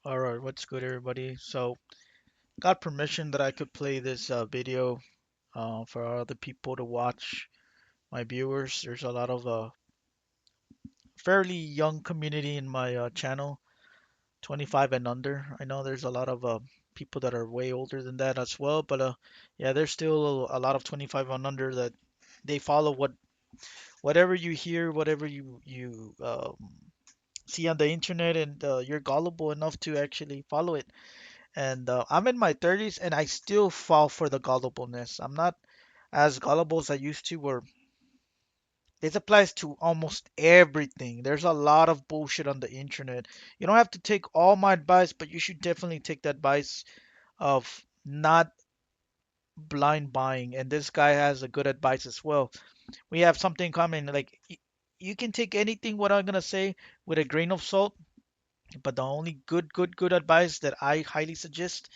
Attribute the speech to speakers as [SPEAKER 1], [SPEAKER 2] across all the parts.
[SPEAKER 1] All right, what's good, everybody? So, got permission that I could play this video for other people to watch. My viewers, there's a lot of fairly young community in my channel, 25 and under. I know there's a lot of people that are way older than that as well, but yeah, there's still a lot of 25 and under that they follow whatever you hear, whatever you see on the internet, and you're gullible enough to actually follow it. And I'm in my 30s and I still fall for the gullibleness. I'm not as gullible as I used to, where this applies to almost everything. There's a lot of bullshit on the internet. You don't have to take all my advice, but you should definitely take the advice of not blind buying. And this guy has a good advice as well. We have something in common. Like, you can take anything what I'm gonna say with a grain of salt, but the only good advice that I highly suggest,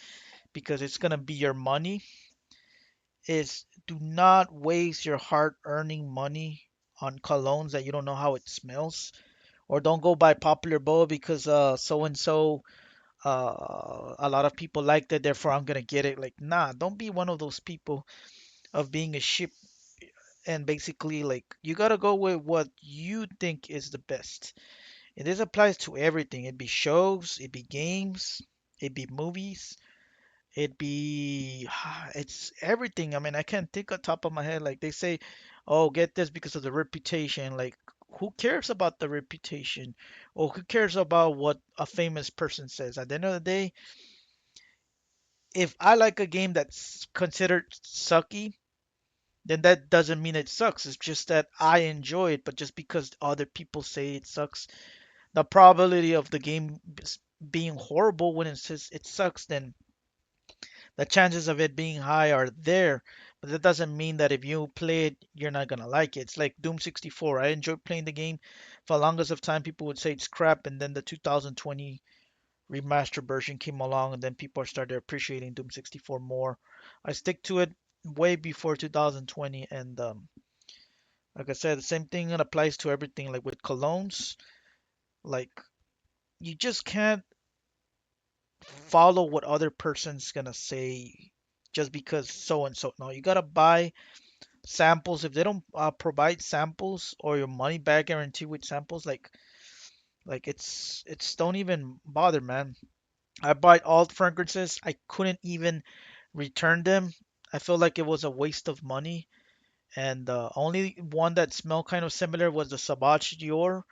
[SPEAKER 1] because it's gonna be your money, is do not waste your hard earning money on colognes that you don't know how it smells, or don't go buy popular bow because so and so a lot of people like that, therefore I'm gonna get it. Like, nah, don't be one of those people of being a sheep. And basically, like, you gotta go with what you think is the best. And this applies to everything. It be shows, it be games, it be movies, it'd be it's everything. I mean, I can't think on top of my head. Like, they say, oh, get this because of the reputation. Like, who cares about the reputation? Or who cares about what a famous person says? At the end of the day, if I like a game that's considered sucky, then that doesn't mean it sucks. It's just that I enjoy it. But just because other people say it sucks, the probability of the game being horrible when it says it sucks, then the chances of it being high are there, but that doesn't mean that if you play it, you're not gonna like it. It's like Doom 64. I enjoyed playing the game. For the longest of time, people would say it's crap, and then the 2020 remastered version came along, and then people started appreciating Doom 64 more. I stick to it way before 2020, and like I said, the same thing applies to everything. Like with colognes, like, you just can't follow what other person's gonna say just because so and so. No, you gotta buy samples. If they don't provide samples or your money back guarantee with samples, like it's don't even bother, man. I bought all fragrances. I couldn't even return them. I felt like it was a waste of money. And the only one that smelled kind of similar was the Sabache Dior.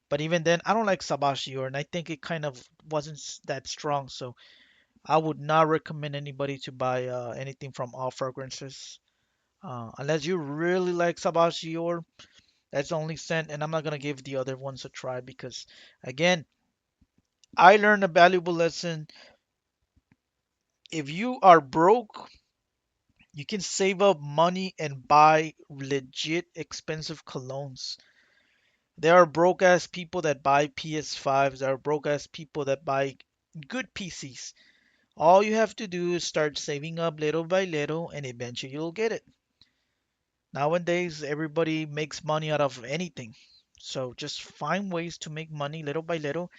[SPEAKER 1] But even then, I don't like Sabache Dior, and I think it kind of wasn't that strong. So I would not recommend anybody to buy anything from all fragrances. Unless you really like Sabache Dior, that's the only scent, and I'm not gonna give the other ones a try because, again, I learned a valuable lesson. If you are broke, you can save up money and buy legit expensive colognes. There are broke ass people that buy PS5s. There are broke ass people that buy good PCs. All you have to do is start saving up little by little, and eventually you'll get it. Nowadays, everybody makes money out of anything. So just find ways to make money little by little.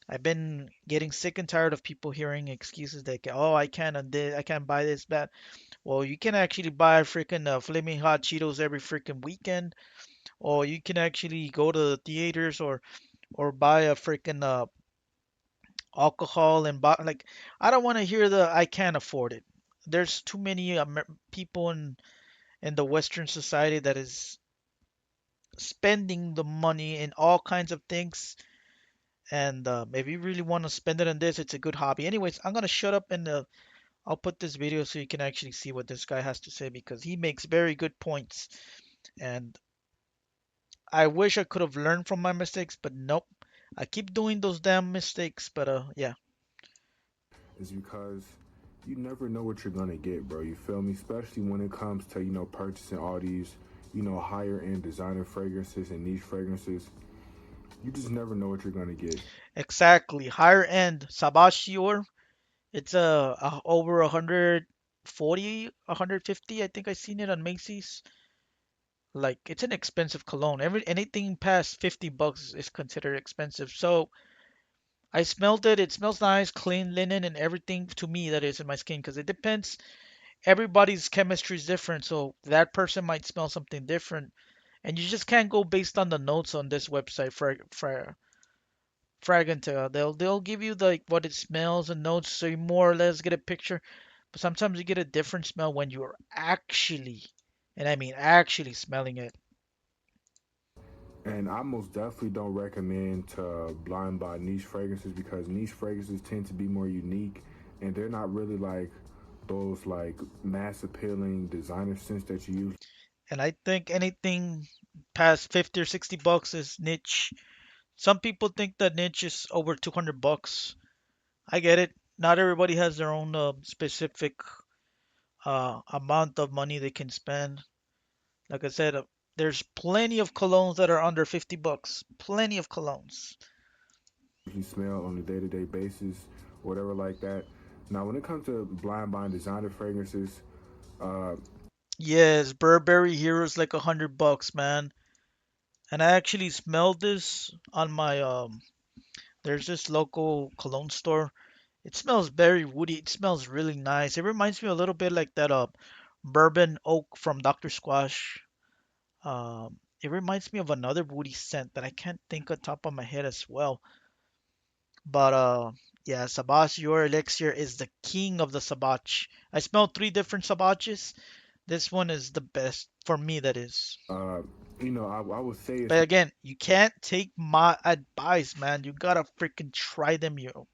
[SPEAKER 1] I've been getting sick and tired of people hearing excuses like, "Oh, I can't I can't buy this, that." Well, you can actually buy freaking flaming hot Cheetos every freaking weekend, or you can actually go to the theaters, or buy a freaking alcohol and buy, like, I don't want to hear the I can't afford it. There's too many people in the Western society that is spending the money in all kinds of things. And if you really want to spend it on this, it's a good hobby. Anyways, I'm gonna shut up and I'll put this video so you can actually see what this guy has to say because he makes very good points. And I wish I could have learned from my mistakes, but nope. I keep doing those damn mistakes. But yeah.
[SPEAKER 2] Is because you never know what you're gonna get, bro. You feel me? Especially when it comes to purchasing all these higher end designer fragrances and niche fragrances. You just never know what you're gonna get.
[SPEAKER 1] Exactly. Higher end Sabashior. It's over 140, 150. I think I seen it on Macy's. Like, it's an expensive cologne. Anything past $50 is considered expensive. So I smelled it. It smells nice, clean linen and everything to me that is in my skin because it depends. Everybody's chemistry is different, so that person might smell something different, and you just can't go based on the notes on this website. Fragrantica. They'll give you like what it smells and notes, so you more or less get a picture. But sometimes you get a different smell when you're actually, and I mean actually smelling it.
[SPEAKER 2] And I most definitely don't recommend to blind buy niche fragrances because niche fragrances tend to be more unique and they're not really like those like mass appealing designer scents that you use.
[SPEAKER 1] And I think anything past 50 or 60 bucks is niche. Some people think that niche is over 200 bucks. I get it. Not everybody has their own specific amount of money they can spend. Like I said, there's plenty of colognes that are under 50 bucks. Plenty of colognes.
[SPEAKER 2] You smell on a day to day basis, whatever like that. Now, when it comes to blind buying designer fragrances, uh,
[SPEAKER 1] Yes, Burberry Hero's like 100 bucks, man. And I actually smelled this on my there's this local cologne store. It smells very woody. It smells really nice. It reminds me a little bit like that bourbon oak from Dr. Squash. It reminds me of another woody scent that I can't think on top of my head as well. But yeah, Sabach Your Elixir is the king of the Sabach. I smelled three different Sabaches. This one is the best for me, that is.
[SPEAKER 2] uh, I would say it's
[SPEAKER 1] But again, you can't take my advice, man. You gotta freaking try them. You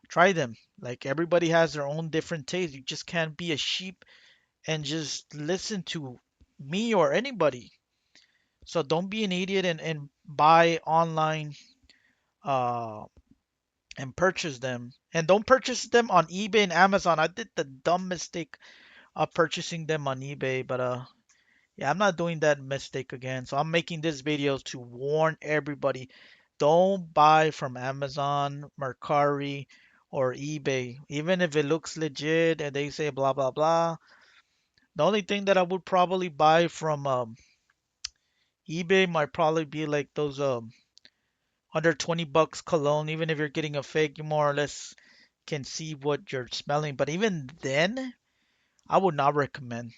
[SPEAKER 1] try them. Like everybody has their own different taste. You just can't be a sheep and just listen to me or anybody. So don't be an idiot and buy online uh and purchase them. And don't purchase them on eBay and Amazon. I did the dumb mistake of purchasing them on eBay, but yeah, I'm not doing that mistake again. So I'm making this video to warn everybody. Don't buy from Amazon, Mercari, or eBay. Even if it looks legit and they say blah blah blah. The only thing that I would probably buy from eBay might probably be like those under 20 bucks cologne. Even if you're getting a fake, you more or less can see what you're smelling. But even then, I would not recommend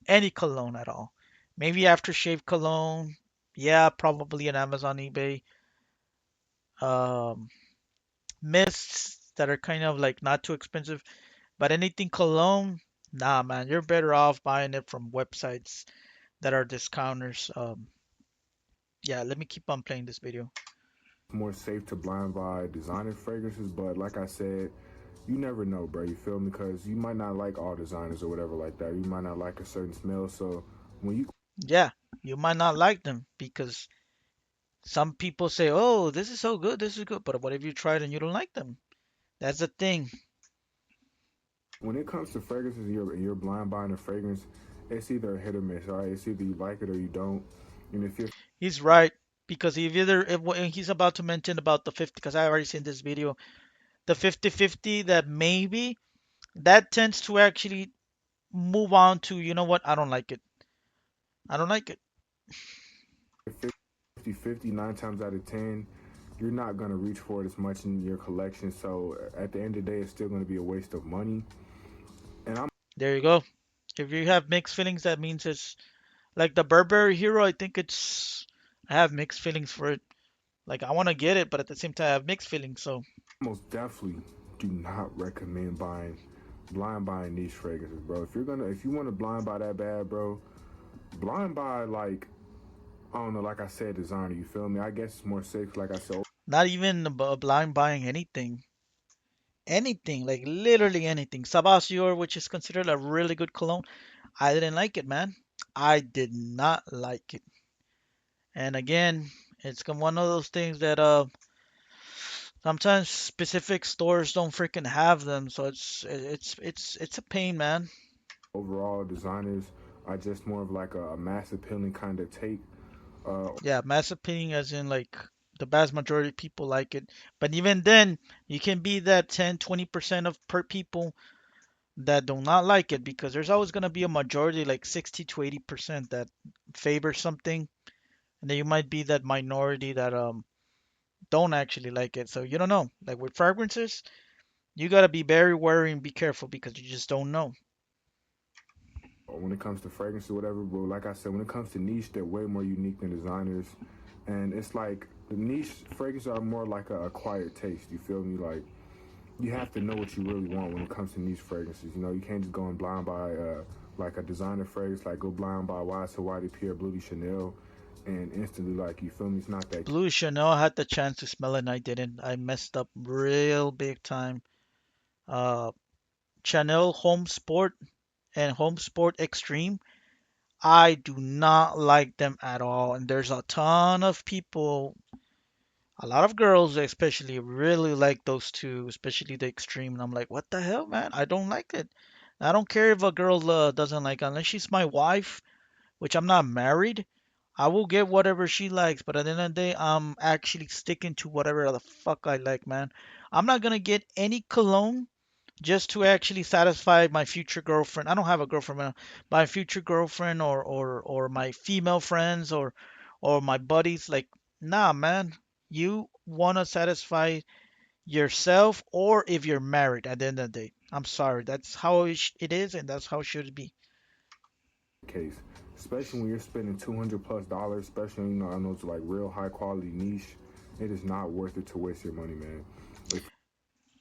[SPEAKER 1] any cologne at all. Maybe aftershave cologne. Yeah, probably on Amazon, eBay. Um, Mists that are kind of like not too expensive, but anything cologne, nah, man, you're better off buying it from websites that are discounters. Yeah, let me keep on playing this video.
[SPEAKER 2] more safe to blind buy designer fragrances, but like I said, you never know, bro. You feel me? Because you might not like all designers or whatever like that. You might not like a certain smell. So when you
[SPEAKER 1] Yeah, you might not like them because some people say, "Oh, this is so good, this is good," but what if you try it and you don't like them? That's the thing.
[SPEAKER 2] when it comes to fragrances, you're blind buying a fragrance. It's either a hit or miss. All right, it's either you like it or you don't. And if you're
[SPEAKER 1] He's right because if either if when he's about to mention about the 50, because I already seen this video, the 50-50 that maybe that tends to actually move on to, you know what, I don't like it. I don't like it.
[SPEAKER 2] 50-50, 9 times out of 10, you're not going to reach for it as much in your collection. So at the end of the day, it's still going to be a waste of money. And I'm
[SPEAKER 1] There you go. If you have mixed feelings, that means it's like the Burberry Hero. I think it's I have mixed feelings for it. Like I want to get it, but at the same time I have mixed feelings. So
[SPEAKER 2] most definitely do not recommend blind buying niche fragrances, bro. If you want to blind buy that bad, bro, blind buy like I don't know, like I said, designer. You feel me? I guess it's more safe. Like I said,
[SPEAKER 1] not even blind buying anything. Anything, like literally anything. Sabasior, which is considered a really good cologne, I didn't like it, man. I did not like it. And again, it's one of those things that sometimes specific stores don't freaking have them, so it's a pain, man.
[SPEAKER 2] overall, designers are just more of like a mass appealing kind of take. Uh,
[SPEAKER 1] Yeah, mass opinion as in like the vast majority of people like it. But even then, you can be that 10-20% of per people that do not like it because there's always going to be a majority like 60 to 80% that favor something, and then you might be that minority that don't actually like it. So you don't know. Like with fragrances, you gotta be very wary and be careful because you just don't know.
[SPEAKER 2] when it comes to fragrance or whatever. But like I said, when it comes to niche, they're way more unique than designers. And it's like the niche fragrances are more like a acquired taste. You feel me? Like you have to know what you really want when it comes to niche fragrances. You know, you can't just go in blind by like a designer fragrance, like go blind by YSL, Pierre, Blue Chanel, and instantly like you feel me? It's not that.
[SPEAKER 1] Blue Chanel, I had the chance to smell it and I didn't. I messed up real big time. Uh, Chanel Home Sport and Home Sport Extreme. I do not like them at all. And there's a ton of people, a lot of girls especially, really like those two, especially the Extreme. And I'm like, what the hell, man? I don't like it. I don't care if a girl doesn't like it, unless she's my wife, which I'm not married. I will get whatever she likes, but at the end of the day, I'm actually sticking to whatever the fuck I like, man. I'm not gonna get any cologne just to actually satisfy my future girlfriend. I don't have a girlfriend now. My future girlfriend or my female friends or my buddies. Like, nah, man. You wanna satisfy yourself, or if you're married at the end of the day. I'm sorry. That's how it is, and that's how it should be.
[SPEAKER 2] Case, especially when you're spending $200 plus, especially I know it's like real high quality niche. It is not worth it to waste your money, man. If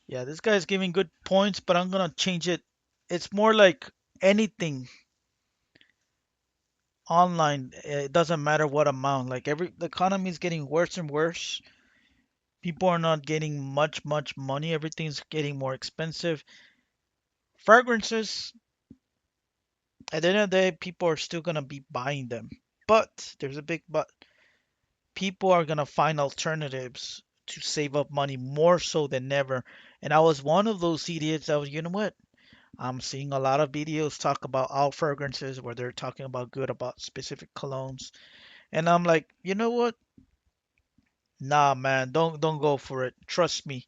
[SPEAKER 1] Yeah, this guy's giving good points, but I'm gonna change it. It's more like anything online. It doesn't matter what amount. Like the economy is getting worse and worse. People are not getting much money. Everything's getting more expensive. Fragrances, at the end of the day, people are still gonna be buying them. But there's a big but. People are gonna find alternatives to save up money more so than ever. And I was one of those idiots that was, you know what? I'm seeing a lot of videos talk about all fragrances where they're talking about good about specific colognes. And I'm like, you know what? Nah, man, don't go for it. Trust me.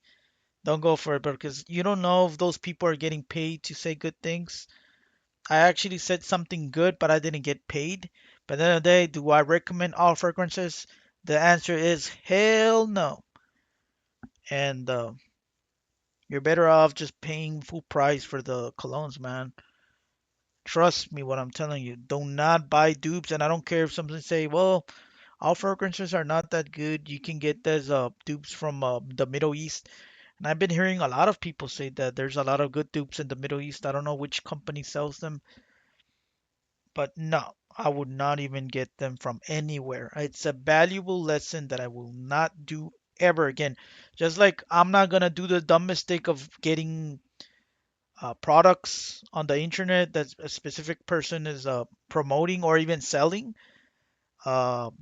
[SPEAKER 1] Don't go for it because you don't know if those people are getting paid to say good things. I actually said something good, but I didn't get paid. But at the end of the day, do I recommend all fragrances? The answer is hell no. And you're better off just paying full price for the colognes, man. Trust me what I'm telling you. Do not buy dupes, and I don't care if somebody say, well, all fragrances are not that good. You can get those dupes from the Middle East. And I've been hearing a lot of people say that there's a lot of good dupes in the Middle East. I don't know which company sells them, but no, I would not even get them from anywhere. It's a valuable lesson that I will not do ever again. Just like I'm not gonna do the dumb mistake of getting products on the internet that a specific person is promoting or even selling.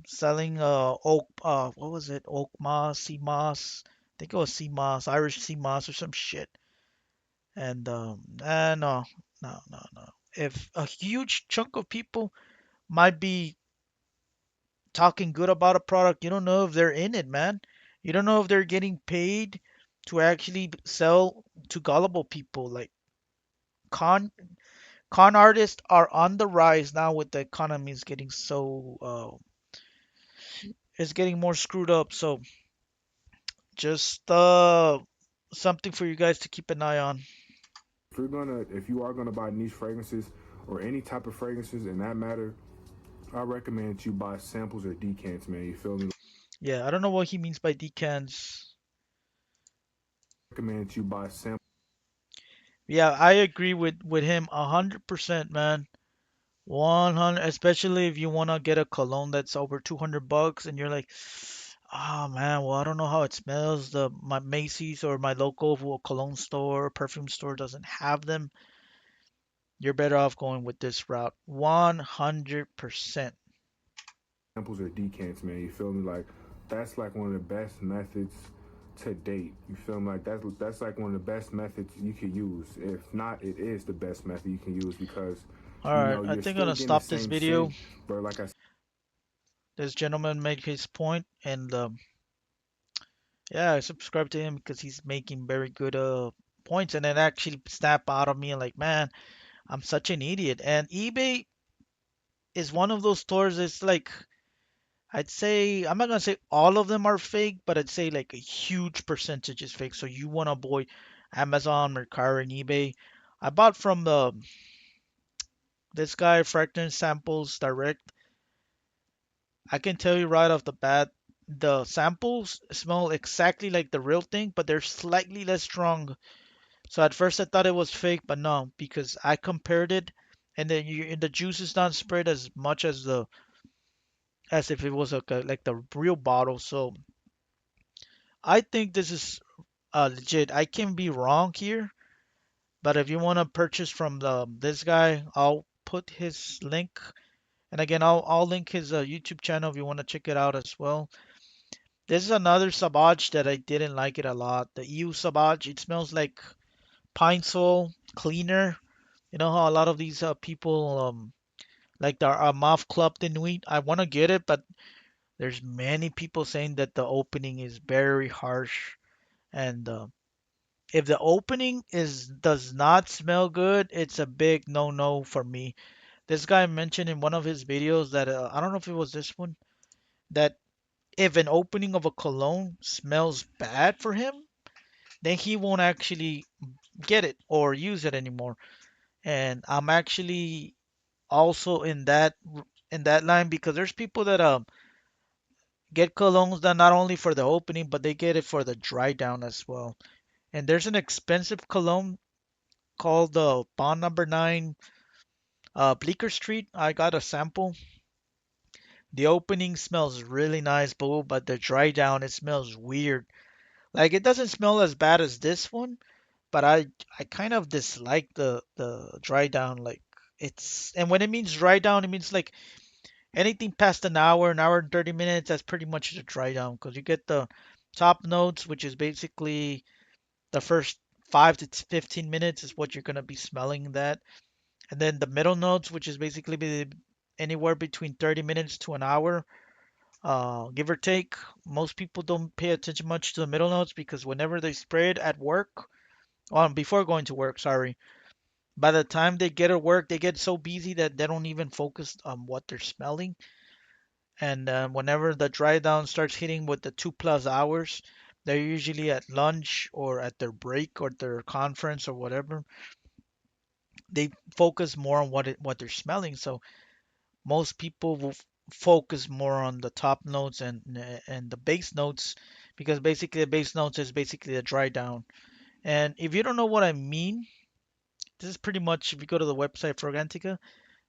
[SPEAKER 1] Selling oak, what was it? Oak moss, sea moss. I think it was sea moss, Irish sea moss or some shit. And no, no. If a huge chunk of people might be talking good about a product, you don't know if they're in it, man. You don't know if they're getting paid to actually sell to gullible people. Like con con artists are on the rise now with the economy is getting so it's getting more screwed up. So just something for you guys to keep an eye on.
[SPEAKER 2] if you are gonna buy niche fragrances or any type of fragrances in that matter, I recommend that you buy samples or decants, man. You feel me?
[SPEAKER 1] Yeah, I don't know what he means by decants.
[SPEAKER 2] I recommend that you buy samples.
[SPEAKER 1] Yeah, I agree with him 100%, man. 100, especially if you want to get a cologne that's over 200 bucks and you're like, oh man, well, I don't know how it smells. The my Macy's or my local cologne store, perfume store doesn't have them. You're better off going with this route. 100%.
[SPEAKER 2] Samples or decants, man. You feel me? Like that's like one of the best methods to date. You feel me? Like that's like one of the best methods you can use. If not, it is the best method you can use because
[SPEAKER 1] All right, I
[SPEAKER 2] you're
[SPEAKER 1] think I'm
[SPEAKER 2] still
[SPEAKER 1] gonna
[SPEAKER 2] getting the
[SPEAKER 1] stop this
[SPEAKER 2] same
[SPEAKER 1] video.
[SPEAKER 2] scent, but like I said,
[SPEAKER 1] This gentleman made his point, and yeah, I subscribe to him because he's making very good points, and it actually snap out of me like, man, I'm such an idiot. And eBay is one of those stores. It's like I'd say I'm not gonna say all of them are fake, but I'd say like a huge percentage is fake. So you wanna avoid Amazon, Mercari, and eBay. I bought from the this guy Fragrance Samples Direct. I can tell you right off the bat, the samples smell exactly like the real thing, but they're slightly less strong. So at first I thought it was fake, but no, because I compared it, and then the juice is not spread as much as the as if it was like the real bottle. So I think this is legit. I can be wrong here, but if you want to purchase from the this guy, I'll put his link. And again, I'll link his YouTube channel if you want to check it out as well. This is another Sauvage that I didn't like it a lot. The EU Sauvage, it smells like Pine Sol cleaner. You know how a lot of these people like the Mouth Club de Nuit. I want to get it, but there's many people saying that the opening is very harsh, and if the opening is does not smell good, it's a big no-no for me. This guy mentioned in one of his videos that I don't know if it was this one, that if an opening of a cologne smells bad for him, then he won't actually get it or use it anymore. And I'm actually also in that line because there's people that get colognes done not only for the opening, but they get it for the dry down as well. And there's an expensive cologne called the Bond Number 9 Bleecker Street. I got a sample. The opening smells really nice, but the dry down it smells weird. Like it doesn't smell as bad as this one, but I kind of dislike the dry down. Like it's and when it means dry down, it means like anything past an hour and 30 minutes. That's pretty much the dry down because you get the top notes, which is basically the first 5 to 15 minutes is what you're gonna be smelling that. And then the middle notes, which is basically anywhere between 30 minutes to an hour, give or take. Most people don't pay attention much to the middle notes because whenever they spray it at work, before going to work, sorry, by the time they get at work, they get so busy that they don't even focus on what they're smelling. And whenever the dry down starts hitting with the 2+ hours, they're usually at lunch or at their break or their conference or whatever. They focus more on what they're smelling. So most people will focus more on the top notes and the base notes because basically the base notes is basically a dry down. And if you don't know what I mean, this is pretty much if you go to the website for Organica,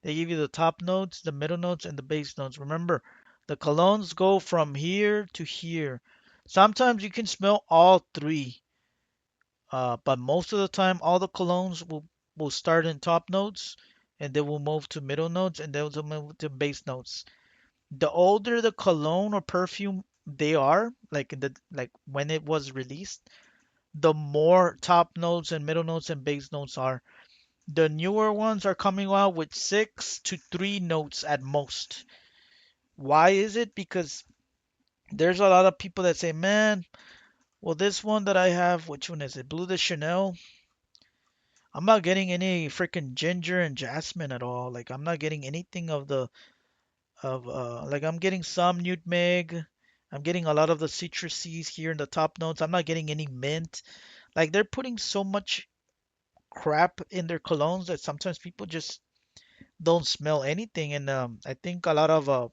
[SPEAKER 1] they give you the top notes, the middle notes, and the base notes. Remember, the colognes go from here to here. Sometimes you can smell all three, but most of the time, all the colognes will start in top notes, and they will move to middle notes, and they will move to base notes. The older the cologne or perfume they are, like when it was released, the more top notes and middle notes and base notes are. The newer ones are coming out with 6 to 3 notes at most. Why is it? Because there's a lot of people that say, man, well, this one that I have, which one is it? Blue de Chanel. I'm not getting any freaking ginger and jasmine at all. Like, I'm not getting anything of like, I'm getting some nutmeg. I'm getting a lot of the citruses here in the top notes. I'm not getting any mint. Like, they're putting so much crap in their colognes that sometimes people just don't smell anything. And I think a lot of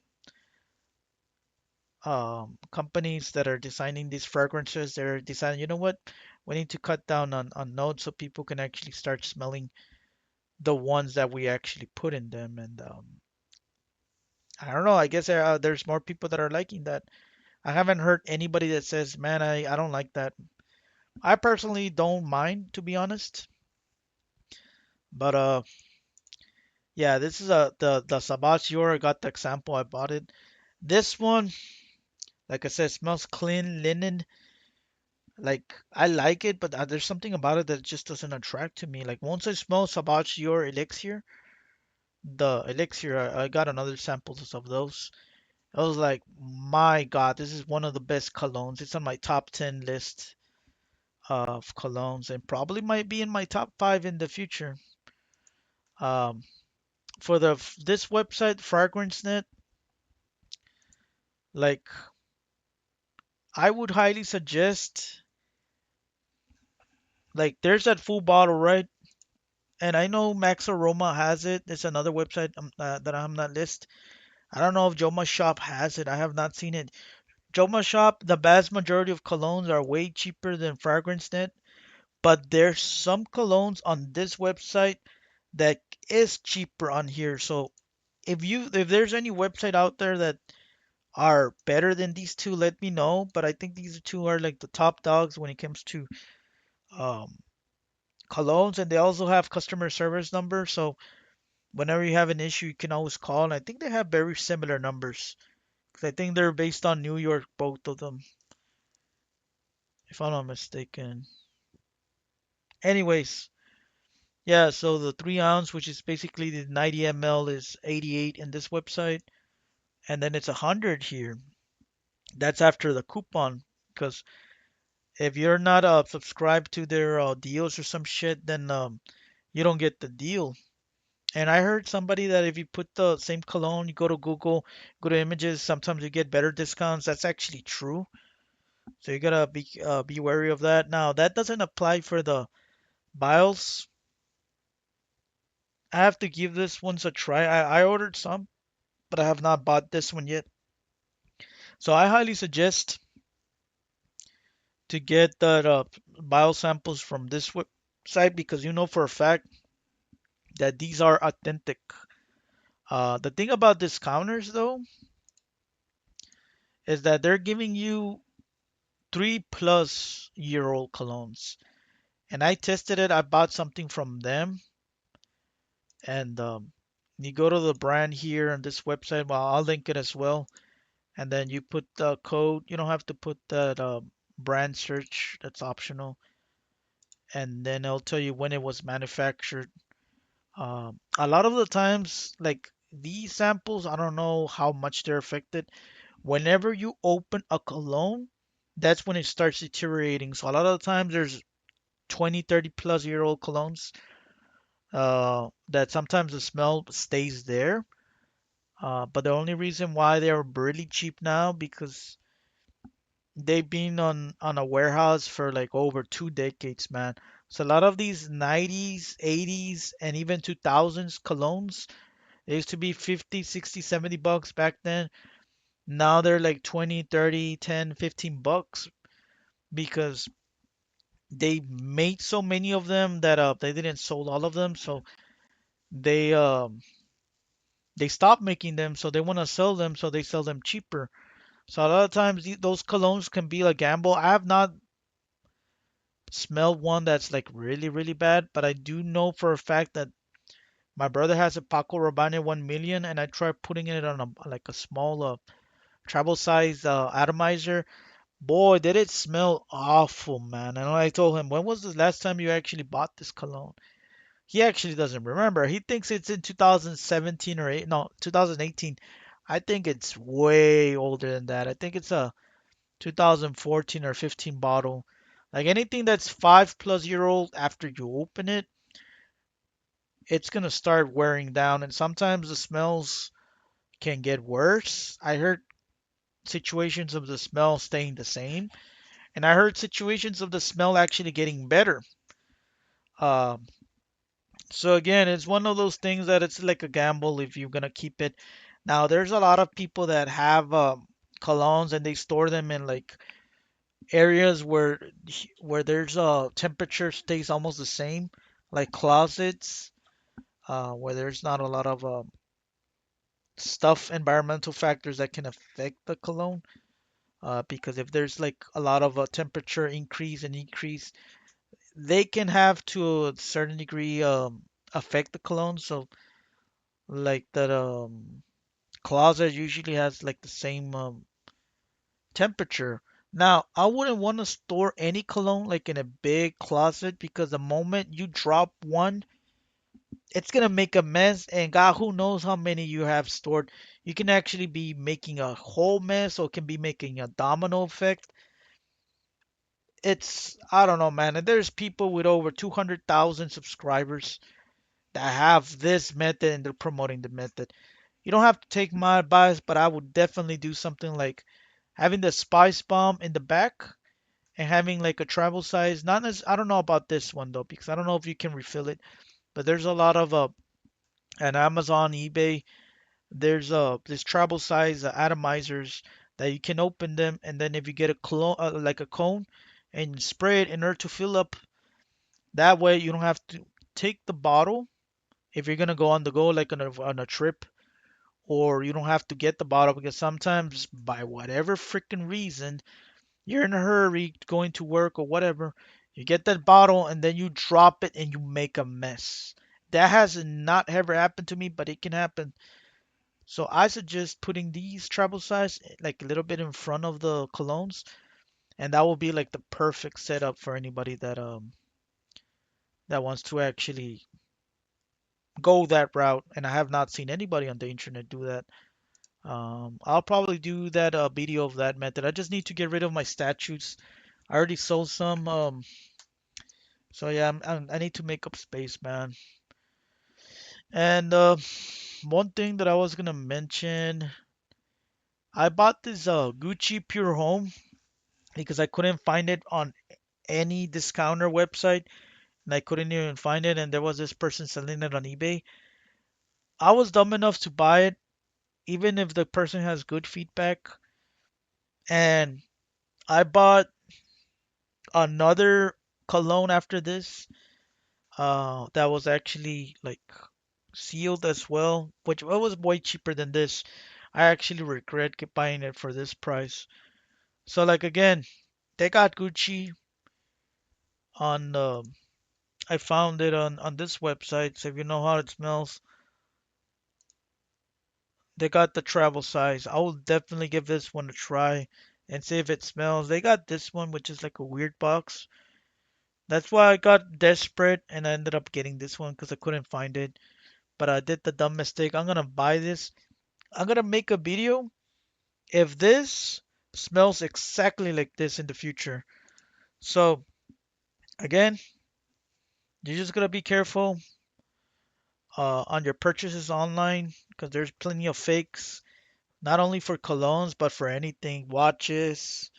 [SPEAKER 1] companies that are designing these fragrances, they're deciding, you know what, we need to cut down on notes so people can actually start smelling the ones that we actually put in them. And I don't know, I guess there's more people that are liking that. I haven't heard anybody that says, man, I don't like that. I personally don't mind, to be honest. But yeah, this is the Sabachior. I got the example. I bought it. This one, like I said, smells clean linen. Like I like it, but there's something about it that just doesn't attract to me. Like once I smell Sabachior elixir, the elixir, I got another samples of those. I was like, my God, this is one of the best colognes. It's on my top 10 list of colognes and probably might be in my top five in the future. Um, for this website, FragranceNet, Like, I would highly suggest, like, there's that full bottle, right? And I know Max Aroma has it. It's another website that I'm not list. I don't know if Joma Shop has it. I have not seen it. Joma Shop, the vast majority of colognes are way cheaper than Fragrance Net, but there's some colognes on this website that is cheaper on here. So if there's any website out there that are better than these two, let me know. But I think these two are like the top dogs when it comes to um, colognes, and they also have customer service numbers. So whenever you have an issue, you can always call. And I think they have very similar numbers because I think they're based on New York, both of them, if I'm not mistaken. Anyways, yeah. So the 3 ounce, which is basically the 90 ml, is 88 in this website, and then it's 100 here. That's after the coupon because if you're not subscribed to their deals or some shit, then you don't get the deal. And I heard somebody that if you put the same cologne, you go to Google, go to images, sometimes you get better discounts. That's actually true. So you gotta be wary of that. Now that doesn't apply for the vials. I have to give this one a try. I ordered some, but I have not bought this one yet. So I highly suggest to get the vial samples from this website because you know for a fact that these are authentic. The thing about discounters though is that they're giving you 3+ year old colognes. And I tested it. I bought something from them, and you go to the brand here on this website. Well, I'll link it as well. And then you put the code. You don't have to put that brand search. That's optional. And then it'll tell you when it was manufactured. A lot of the times, like these samples, I don't know how much they're affected. Whenever you open a cologne, that's when it starts deteriorating. So a lot of the times there's 20, 30+ year old colognes that sometimes the smell stays there. But the only reason why they're really cheap now because they've been on a warehouse for like over 2 decades, man. So a lot of these 90s, 80s, and even 2000s colognes, they used to be 50, 60, $70 back then. Now they're like 20, 30, 10, $15 because they made so many of them that they didn't sold all of them. So they um they stopped making them, so they want to sell them, so they sell them cheaper. So a lot of times those colognes can be a gamble. I have not smelled one that's like really, really bad, but I do know for a fact that my brother has a Paco Rabanne 1 million, and I tried putting it on a like a small travel size atomizer. Boy, did it smell awful, man. And I told him, when was the last time you actually bought this cologne? He actually doesn't remember. He thinks it's in 2017 or 8, no, 2018. I think it's way older than that. I think it's a 2014 or 15 bottle. Like anything that's 5+ year old after you open it, it's gonna start wearing down, and sometimes the smells can get worse. I heard situations of the smell staying the same, and I heard situations of the smell actually getting better. Um, So again, it's one of those things that it's like a gamble if you're gonna keep it. Now, there's a lot of people that have colognes and they store them in like areas where there's temperature stays almost the same, like closets, where there's not a lot of stuff, environmental factors that can affect the cologne. Because if there's like a lot of temperature increase and decrease, they can have to a certain degree affect the cologne. So like that closet usually has like the same temperature. Now, I wouldn't want to store any cologne like in a big closet because the moment you drop one, it's gonna make a mess, and God, who knows how many you have stored. You can actually be making a whole mess or can be making a domino effect. I don't know, man. And there's people with over 200,000 subscribers that have this method and they're promoting the method. You don't have to take my advice, but I would definitely do something like having the spice bomb in the back and having like a travel size. Not as I don't know about this one though, because I don't know if you can refill it. But there's a lot of on Amazon, eBay. There's this travel size atomizers that you can open them, and then if you get a clone like a cone and spray it in order to fill up, that way you don't have to take the bottle if you're gonna go on the go like on a trip, or you don't have to get the bottle because sometimes by whatever freaking reason you're in a hurry going to work or whatever, you get that bottle and then you drop it and you make a mess. That has not ever happened to me, but it can happen. So I suggest putting these travel size like a little bit in front of the colognes, and that will be like the perfect setup for anybody that wants to actually go that route. And I have not seen anybody on the internet do that. I'll probably do that video of that method. I just need to get rid of my statues. I already sold some. So yeah, I need to make up space, man. And one thing that I was gonna mention, I bought this Gucci Pure Home because I couldn't find it on any discounter website, and I couldn't even find it. And there was this person selling it on eBay. I was dumb enough to buy it, even if the person has good feedback. And I bought another cologne after this, that was actually like sealed as well, which was way cheaper than this. I actually regret buying it for this price. So like again, they got Gucci on. I found it on this website. So if you know how it smells, they got the travel size. I will definitely give this one a try and see if it smells. They got this one, which is like a weird box. That's why I got desperate and I ended up getting this one because I couldn't find it. But I did the dumb mistake. I'm gonna buy this. I'm gonna make a video if this smells exactly like this in the future. So again, you're just gonna be careful on your purchases online because there's plenty of fakes, not only for colognes but for anything, watches,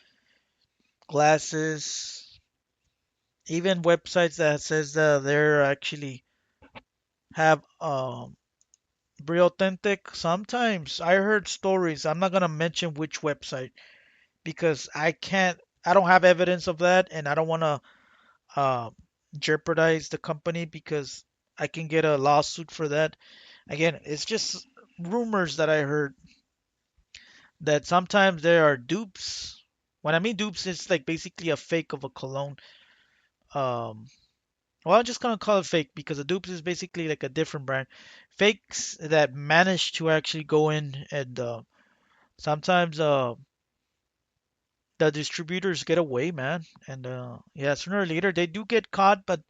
[SPEAKER 1] glasses, even websites that says that they're actually have real authentic. Sometimes I heard stories. I'm not gonna mention which website because I don't have evidence of that, and I don't want to uh, jeopardize the company because I can get a lawsuit for that. Again, it's just rumors that I heard that sometimes there are dupes. When I mean dupes, it's like basically a fake of a cologne. Um, well, I'm just gonna call it fake because a dupes is basically like a different brand. Fakes that manage to actually go in and sometimes the distributors get away, man. And yeah, sooner or later they do get caught, but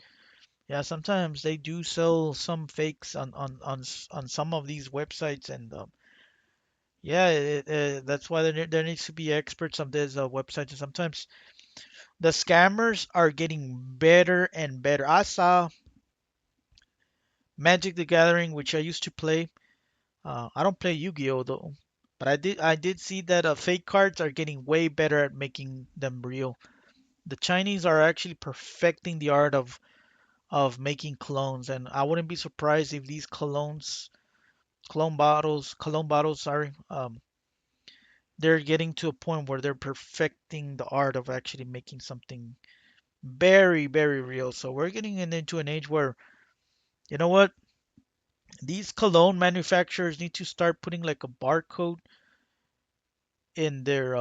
[SPEAKER 1] yeah, sometimes they do sell some fakes on some of these websites, and yeah, that's why there needs to be experts on these websites. And sometimes the scammers are getting better and better. I saw Magic the Gathering, which I used to play. I don't play Yu-Gi-Oh though, but I did see that fake cards are getting way better at making them real. The Chinese are actually perfecting the art of making clones, and I wouldn't be surprised if these cologne bottles, sorry, they're getting to a point where they're perfecting the art of actually making something very, very real. So we're getting into an age where, you know what, these cologne manufacturers need to start putting like a barcode in their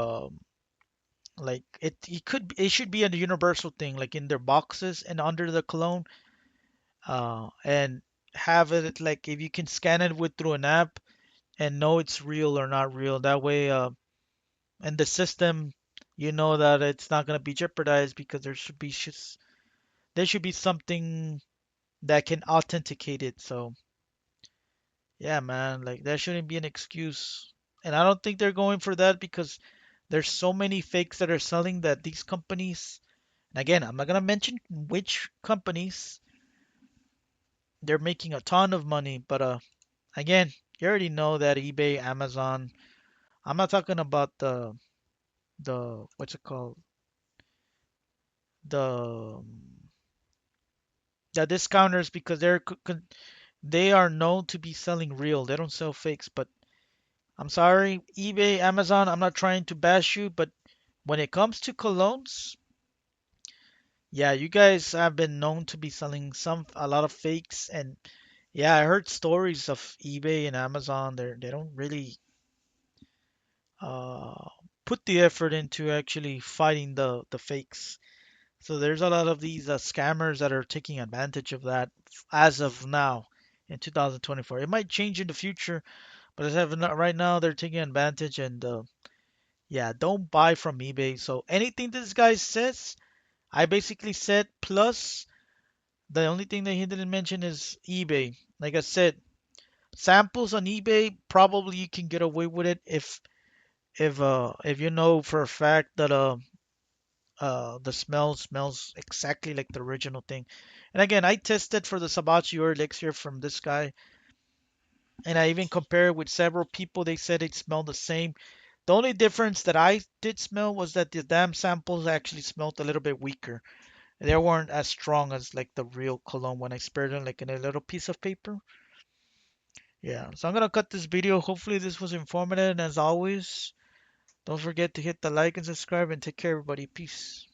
[SPEAKER 1] like it should be a universal thing, like in their boxes and under the cologne, and have it like if you can scan it with through an app and know it's real or not real. That way, in the system, you know that it's not gonna be jeopardized because there should be something that can authenticate it. So yeah, man, like that shouldn't be an excuse. And I don't think they're going for that because there's so many fakes that are selling that these companies, and again, I'm not gonna mention which companies, they're making a ton of money, but again, You already know that eBay, Amazon. I'm not talking about the what's it called? The the discounters because they are known to be selling real. They don't sell fakes. But I'm sorry, eBay, Amazon. I'm not trying to bash you, but when it comes to colognes, yeah, you guys have been known to be selling a lot of fakes. And yeah, I heard stories of eBay and Amazon. They don't really uh put the effort into actually fighting the fakes. So there's a lot of these scammers that are taking advantage of that as of now in 2024. It might change in the future, but as of right now, they're taking advantage. And yeah, don't buy from eBay. So anything this guy says, I basically said. Plus, the only thing that he didn't mention is eBay. Like I said, samples on eBay, probably you can get away with it if you know for a fact that the smell smells exactly like the original thing. And again, I tested for the Sabachi or elixir from this guy, and I even compared with several people. They said it smelled the same. The only difference that I did smell was that the damn samples actually smelled a little bit weaker. They weren't as strong as like the real cologne when I sprayed them like in a little piece of paper. Yeah, so I'm gonna cut this video. Hopefully this was informative, and as always, don't forget to hit the like and subscribe and take care everybody. Peace.